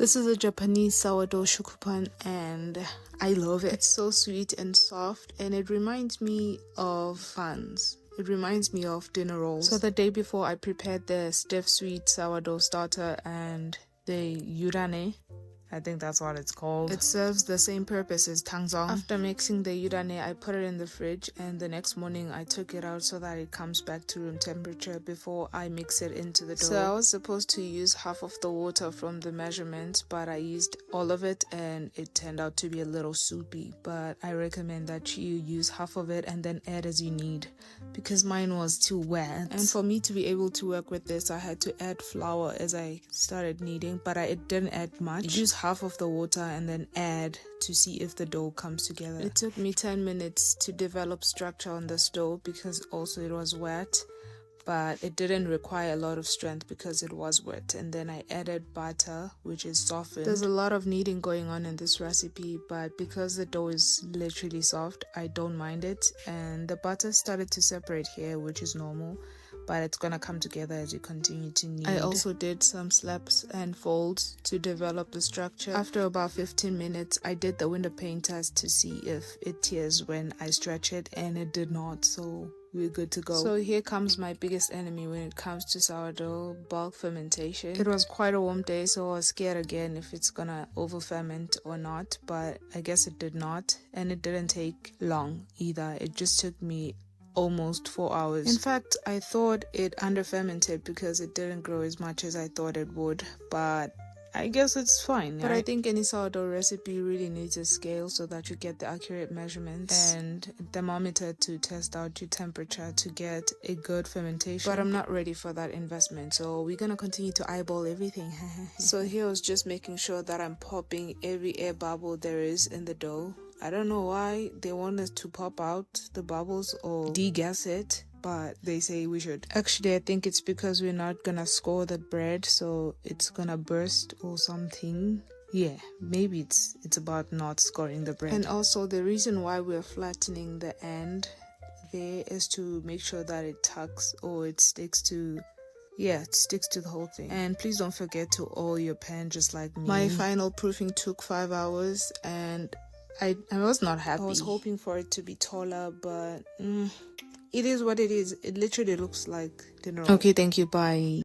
This is a Japanese sourdough shokupan and I love it. It's so sweet and soft and it reminds me of buns. It reminds me of dinner rolls. So the day before I prepared the stiff sweet sourdough starter and the yurane. I think that's what it's called. It serves the same purpose as tangzong. After mixing the yurane, I put it in the fridge and the next morning I took it out so that it comes back to room temperature before I mix it into the dough. So I was supposed to use half of the water from the measurement, but I used all of it and it turned out to be a little soupy. But I recommend that you use half of it and then add as you need because mine was too wet. And for me to be able to work with this, I had to add flour as I started kneading, but I didn't add much. Use half of the water and then add to see if the dough comes together. It took me 10 minutes to develop structure on this dough because also it was wet, but it didn't require a lot of strength because it was wet. And then I added butter, which is softened. There's a lot of kneading going on in this recipe, but because the dough is literally soft, I don't mind it. And the butter started to separate here, which is normal, but it's gonna come together as you continue to knead. I also did some slaps and folds to develop the structure. After about 15 minutes, I did the window pane test to see if it tears when I stretch it, and it did not, so we're good to go. So here comes my biggest enemy when it comes to sourdough: bulk fermentation. It was quite a warm day, so I was scared again if it's gonna over ferment or not, but I guess it did not, and it didn't take long either. It just took me almost 4 hours. In fact, I thought it under fermented because it didn't grow as much as I thought it would, but I guess it's fine. But right? I think any sourdough recipe really needs a scale so that you get the accurate measurements and a thermometer to test out your temperature to get a good fermentation. But I'm not ready for that investment, so we're gonna continue to eyeball everything. So here I was just making sure that I'm popping every air bubble there is in the dough. I don't know why they want us to pop out the bubbles or degas it, but they say we should. Actually, I think it's because we're not gonna score the bread, so it's gonna burst or something. Yeah, maybe it's about not scoring the bread. And also the reason why we're flattening the end there is to make sure that it tucks or it sticks to, yeah, it sticks to the whole thing. And please don't forget to oil your pan just like me. My final proofing took 5 hours and I was not happy. I was hoping for it to be taller, but it is what it is. It literally looks like dinner. Okay, thank you. Bye.